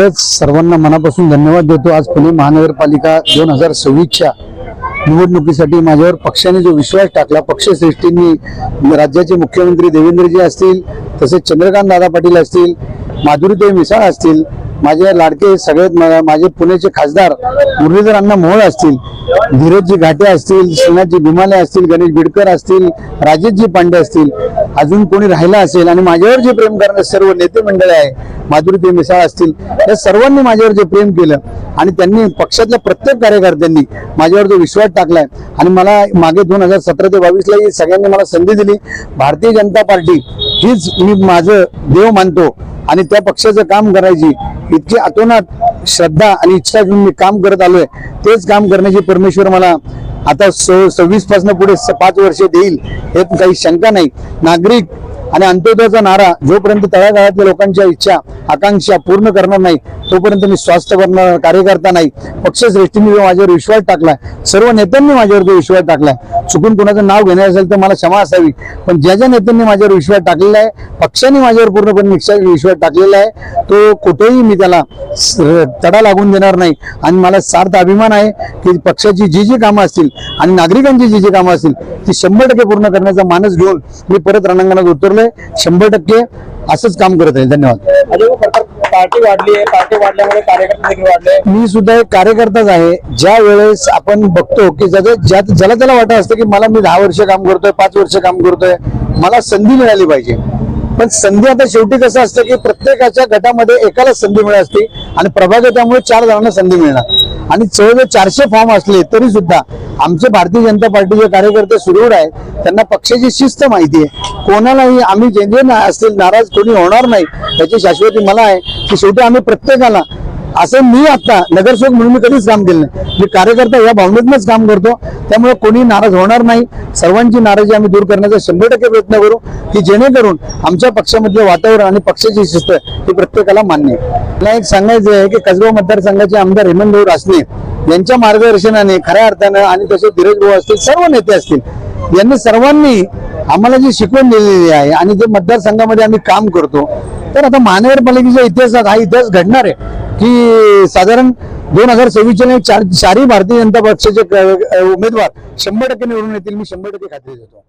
सर्वांना मनापासून धन्यवाद देतो। आज पुणे महानगरपालिका 2026च्या निवडणुकीसाठी माझ्यावर पक्षाने जो विश्वास टाकला, पक्षश्रेष्ठींनी राज्याचे मुख्यमंत्री देवेंद्रजी असतील, तसेच चंद्रकांत दादा पाटील असतील, माधुरीताई मिसाळ असतील, माझे लाडके सगळ्यात माझे पुण्याचे खासदार मुरलीधर अण्णा मोहोळ असतील, धीरजजी घाटे असतील, श्रीनाथजी भीमाले असतील, गणेश बिडकर असतील, राजेशजी पांडे असतील, अजून कोणी राहिला असेल आणि माझ्यावर जे प्रेम करणारे सर्व नेते मंडळी आहे, माधुरीताई मिसाळ असतील, या सर्वांनी माझ्यावर जे प्रेम केलं आणि त्यांनी पक्षातल्या प्रत्येक कार्यकर्त्यांनी माझ्यावर जो विश्वास टाकलाय आणि मला मागे 2017 ते 22ला सगळ्यांनी मला संधी दिली। भारतीय जनता पार्टी हीच मी माझं देव मानतो आणि त्या पक्षाचं काम करायची इतकी अतोनात श्रद्धा आणि इच्छा घेऊन मी काम करत आलोय। तेच काम करण्याची परमेश्वर मला आता 26 पासून पुढे 5 वर्ष देईल हे काही शंका नाही। नागरिक आणि अंत्योदयाचा नारा जोपर्यंत तळागाळातल्या लोकांच्या इच्छा आकांक्षा पूर्ण करणार नाही तोपर्यंत मी स्वास्थ्य करणार कार्यकर्ता नाही। पक्षश्रेष्ठींनी माझ्यावर विश्वास टाकलाय, सर्व नेत्यांनी माझ्यावर जो विश्वास टाकलाय, चुकून कोणाचं नाव घेणार असेल तर मला क्षमा असावी, पण ज्या ज्या नेत्यांनी माझ्यावर विश्वास टाकलेला आहे, पक्षाने माझ्यावर पूर्णपणे विश्वास टाकलेला आहे, तो कुठेही मी त्याला तडा लागून देणार नाही। आणि मला सार्थ अभिमान आहे की पक्षाची जी जी कामं असतील आणि नागरिकांची जी जी कामं असतील ती 100% पूर्ण करण्याचा मानस घेऊन मी परत रणांगणात उतरलोय। 100% असंच काम करत आहे। धन्यवाद। पार्टी वाढली आहे, पार्टी वाढल्यामुळे कार्यकर्ते देखील वाढले। मी सुद्धा एक कार्यकर्ताच आहे। ज्या वेळेस आपण बघतो की ज्याला त्याला वाटत असतं की मला मी 10 वर्ष काम करतोय, 5 वर्ष काम करतोय, मला संधी मिळाली पाहिजे, पण संधी आता शेवटी कसं असतं की प्रत्येकाच्या गटामध्ये एकाला संधी मिळत असते आणि प्रभाग त्यामुळे 4 जणांना संधी मिळणार आणि 400 फॉर्म असले तरी सुद्धा आमचे भारतीय जनता पार्टीचे कार्यकर्ते सुदृढ आहेत, त्यांना पक्षाची शिस्त माहिती आहे। कोणालाही आम्ही जे असतील नाराज कोणी होणार नाही याची शाश्वती मला आहे की शेवटी आम्ही प्रत्येकाला असं मी आता नगरसेवक म्हणून मी कधीच काम केलं नाही, मी कार्यकर्ता या भावनेतूनच काम करतो, त्यामुळे कोणी नाराज होणार नाही। सर्वांची नाराजी आम्ही दूर करण्याचा 100% प्रयत्न करू की जेणेकरून आमच्या पक्षामधले वातावरण आणि पक्षाची शिस्त ही प्रत्येकाला मान्य आहे। मला एक सांगायचं आहे की कसबा मतदारसंघाचे आमदार हेमंतभाऊ रासने यांच्या मार्गदर्शनाने खऱ्या अर्थानं आणि तसे धीरज भाऊ असतील, सर्व नेते असतील, यांनी सर्वांनी आम्हाला जी शिकवण दिलेली आहे आणि जे मतदारसंघामध्ये आम्ही काम करतो, तर आता महानगरपालिकेच्या इतिहासात हा इतिहास घडणार आहे की साधारण 2026च्या चारही भारतीय जनता पक्षाचे उमेदवार 100% निवडून येतील। मी 100% खात्री देतो।